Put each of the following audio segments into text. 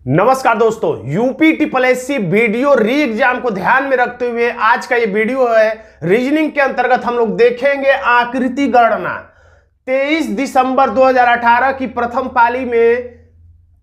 नमस्कार दोस्तों, UP TSSC video री एग्जाम को ध्यान में रखते हुए आज का ये वीडियो है। रीजनिंग के अंतर्गत हम लोग देखेंगे आकृति गणना। 23 दिसंबर 2018 की प्रथम पाली में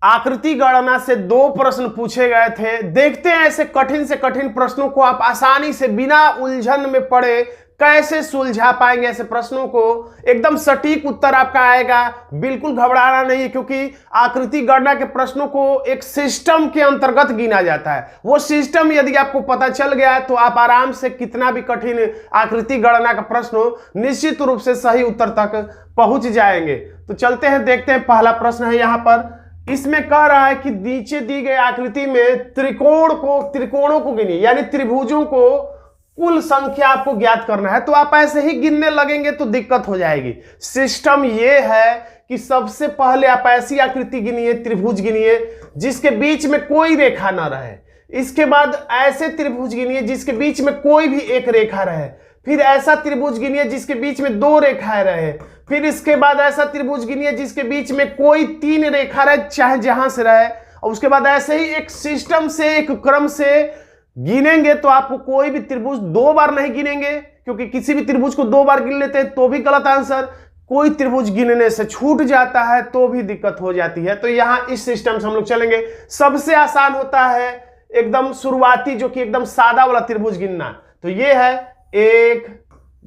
आकृति गणना से 2 प्रश्न पूछे गए थे। देखते हैं ऐसे कठिन से कठिन प्रश्नों को आप आसानी से बिना उलझन में पड़े कैसे सुलझा पाएंगे। ऐसे प्रश्नों को एकदम सटीक उत्तर आपका आएगा, बिल्कुल घबराना नहीं है, क्योंकि आकृति गणना के प्रश्नों को एक सिस्टम के अंतर्गत गिना जाता है। वो सिस्टम यदि आपको पता चल गया है तो आप आराम से कितना भी कठिन आकृति गणना का प्रश्न हो निश्चित रूप से सही उत्तर तक पहुंच जाएंगे। तो चलते हैं, देखते हैं। पहला प्रश्न है यहाँ पर, इसमें कह रहा है कि नीचे दी गई आकृति में त्रिकोणों को गिनिए, यानी त्रिभुजों को कुल संख्या आपको ज्ञात करना है। तो आप ऐसे ही गिनने लगेंगे तो दिक्कत हो जाएगी। सिस्टम ये है कि सबसे पहले आप ऐसी आकृति गिनिए, त्रिभुज गिनिए जिसके बीच में कोई रेखा ना रहे। इसके बाद ऐसे त्रिभुज गिनिए जिसके बीच में कोई भी एक रेखा रहे। फिर ऐसा त्रिभुज गिनिए जिसके बीच में 2 रेखाएं रहे। फिर इसके बाद ऐसा त्रिभुज गिनिए जिसके बीच में कोई 3 रेखा रहे, चाहे जहां से रहे। और उसके बाद ऐसे ही एक सिस्टम से, एक क्रम से गिनेंगे तो आपको कोई भी त्रिभुज 2 बार नहीं गिनेंगे, क्योंकि किसी भी त्रिभुज को 2 बार गिन लेते हैं तो भी गलत आंसर। कोई त्रिभुज गिनने से छूट जाता है तो भी दिक्कत हो जाती है। तो यहां इस सिस्टम से हम लोग चलेंगे। सबसे आसान होता है एकदम शुरुआती, जो कि एकदम सादा वाला त्रिभुज गिनना। तो ये है 1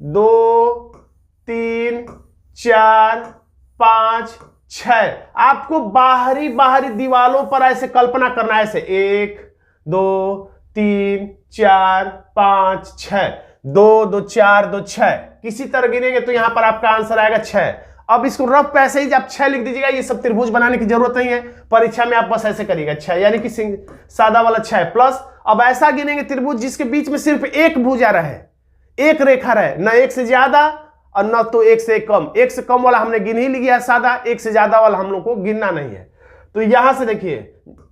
2 3 4 5 6। आपको बाहरी दीवालों पर ऐसे कल्पना करना है, ऐसे 1 2 3 4 5 6, 2 2 4 2 6। किसी तरह गिनेंगे तो यहां पर आपका आंसर आएगा 6। अब इसको रफ पे ऐसे ही आप 6 लिख दीजिएगा। ये सब त्रिभुज बनाने की जरूरत नहीं है, परीक्षा में आप बस ऐसे करिएगा 6, यानी कि सादा वाला 6 प्लस। अब ऐसा गिनेंगे त्रिभुज जिसके बीच में सिर्फ एक भुजा रहे, एक रेखा रहे, न एक से ज्यादा और न तो एक से कम। एक से कम वाला हमने गिन ही लिया है सादा, एक से ज्यादा वाला हम लोग को गिनना नहीं है। तो यहां से देखिए,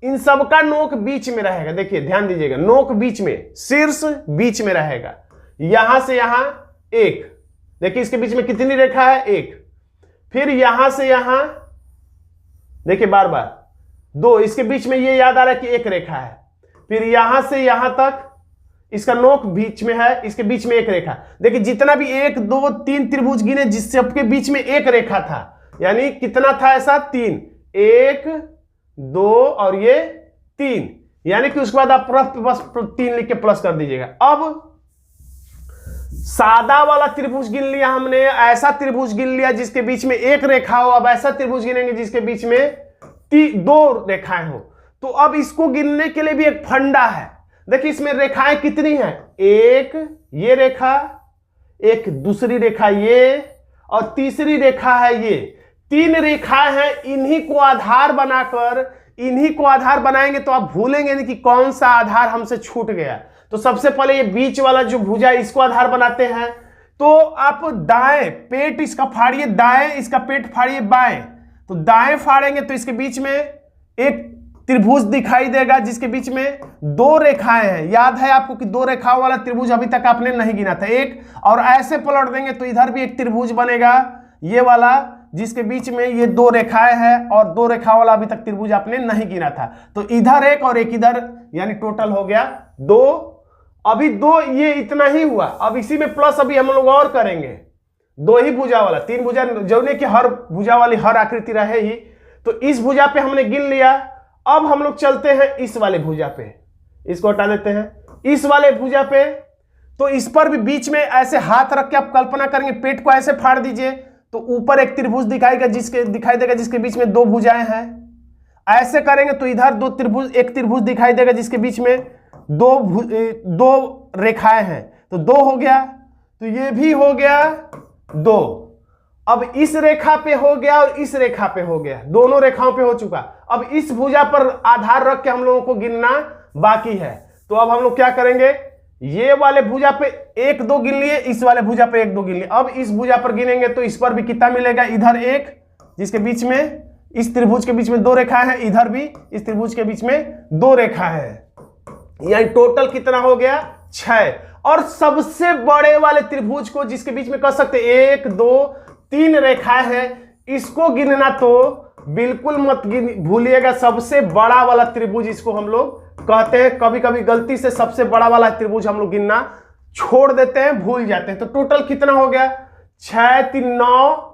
इन सब का नोक बीच में रहेगा। देखिए ध्यान दीजिएगा, नोक बीच में, शीर्ष बीच में रहेगा। यहां से यहां 1, देखिए इसके बीच में कितनी रेखा है, 1। फिर यहां से यहां देखिए बार बार 2, इसके बीच में ये याद आ रहा है कि एक रेखा है। फिर यहां से यहां तक इसका नोक बीच में है, इसके बीच में एक रेखा। देखिए जितना भी 1 2 3 त्रिभुज गिने जिस सबके बीच में एक रेखा था, यानी कितना था ऐसा, 3, 1 2 और ये 3, यानी कि उसके बाद आप बस 3 लिख के प्लस कर दीजिएगा। अब सादा वाला त्रिभुज गिन लिया हमने, ऐसा त्रिभुज गिन लिया जिसके बीच में एक रेखा हो। अब ऐसा त्रिभुज गिनेंगे जिसके बीच में 2 रेखाएं हो। तो अब इसको गिनने के लिए भी एक फंडा है। देखिए इसमें रेखाएं कितनी हैं, 1 ये रेखा, एक दूसरी रेखा ये, और तीसरी रेखा है ये। 3 रेखाएं हैं। इन्हीं को आधार बनाएंगे तो आप भूलेंगे नहीं कि कौन सा आधार हमसे छूट गया। तो सबसे पहले ये बीच वाला जो भुजा है इसको आधार बनाते हैं। तो आप दाएं पेट इसका फाड़िए, दाएं इसका पेट फाड़िए बाएं। तो दाएं फाड़ेंगे तो इसके बीच में एक त्रिभुज दिखाई देगा जिसके बीच में 2 रेखाएं हैं। याद है आपको कि 2 रेखाओं वाला त्रिभुज अभी तक आपने नहीं गिना था, एक। और ऐसे पलट देंगे तो इधर भी एक त्रिभुज बनेगा, ये वाला, जिसके बीच में ये 2 रेखाएं हैं, और 2 रेखा वाला अभी तक त्रिभुज आपने नहीं गिना था। तो इधर एक और एक इधर, यानी टोटल हो गया 2। अभी 2, ये इतना ही हुआ। अब इसी में प्लस अभी हम लोग और करेंगे, 2 ही भुजा वाला, 3 भुजा जरूरी कि हर भुजा वाली हर आकृति रहे ही। तो इस भुजा पे हमने गिन लिया। अब हम लोग चलते हैं इस वाले भुजा पे, इसको हटा देते हैं। इस वाले भुजा पे तो इस पर भी बीच में ऐसे हाथ रख के आप कल्पना करेंगे, पेट को ऐसे फाड़ दीजिए तो ऊपर एक त्रिभुज दिखाई देगा जिसके बीच में 2 भुजाएं हैं। ऐसे करेंगे तो इधर एक त्रिभुज दिखाई देगा जिसके बीच में 2 रेखाएं हैं। तो 2 हो गया, तो ये भी हो गया 2। अब इस रेखा पे हो गया और इस रेखा पे हो गया, दोनों रेखाओं पे हो चुका। अब इस भुजा पर आधार रख के हम लोगों को गिनना बाकी है। तो अब हम लोग क्या करेंगे, ये वाले भुजा पे 1 2 गिन लिए, इस वाले भुजा पे 1 2 गिन लिए। अब इस भुजा पर गिनेंगे तो इस पर भी कितना मिलेगा, इधर 1 जिसके बीच में, इस त्रिभुज के बीच में 2 रेखा है, इधर भी इस त्रिभुज के बीच में 2 रेखा है, यानी टोटल कितना हो गया, 6। और सबसे बड़े वाले त्रिभुज को जिसके बीच में कह सकते 1 2 3 रेखाएं हैं, इसको गिनना तो बिल्कुल मत भूलिएगा, सबसे बड़ा वाला त्रिभुज इसको हम लोग कहते हैं। कभी कभी गलती से सबसे बड़ा वाला त्रिभुज हम लोग गिनना छोड़ देते हैं, भूल जाते हैं। तो टोटल कितना हो गया? 6 3 9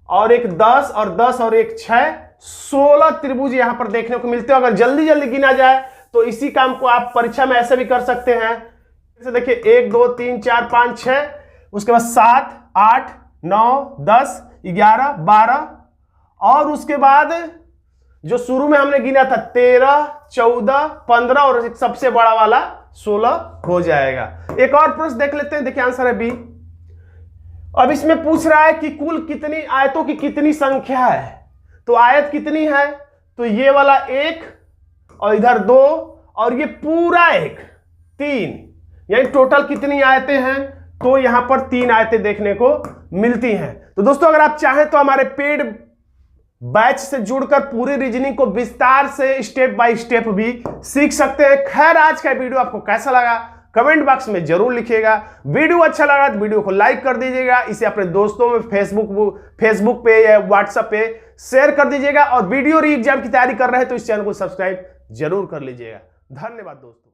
और एक 10 और 10 और एक 6, 16 त्रिभुज यहां पर देखने को मिलते हैं। अगर जल्दी जल्दी गिना जाए तो इसी काम को आप परीक्षा में ऐसे भी कर सकते हैं। जैसे देखिए 1 2 3 4 5 6, उसके बाद 7 8 9 10 11 12 और उसके बाद जो शुरू में हमने गिना था 13 14 15 और एक सबसे बड़ा वाला 16 हो जाएगा। एक और प्रश्न देख लेते हैं, देखिए आंसर है बी। अब इसमें पूछ रहा है कि कुल कितनी आयतों की कितनी संख्या है। तो आयत कितनी है? तो ये वाला 1 और इधर 2 और ये पूरा 1 3, यानी टोटल कितनी आयतें हैं? तो यहां पर 3 आयतें देखने को मिलती हैं। तो दोस्तों अगर आप चाहें तो हमारे पेड बैच से जुड़कर पूरी रीजनिंग को विस्तार से स्टेप बाय स्टेप भी सीख सकते हैं। खैर आज का वीडियो आपको कैसा लगा कमेंट बॉक्स में जरूर लिखिएगा। वीडियो अच्छा लगा तो वीडियो को लाइक कर दीजिएगा, इसे अपने दोस्तों में फेसबुक पे या व्हाट्सएप पे शेयर कर दीजिएगा और वीडियो री एग्जाम की तैयारी कर रहे हैं तो इस चैनल को सब्सक्राइब जरूर कर लीजिएगा। धन्यवाद दोस्तों।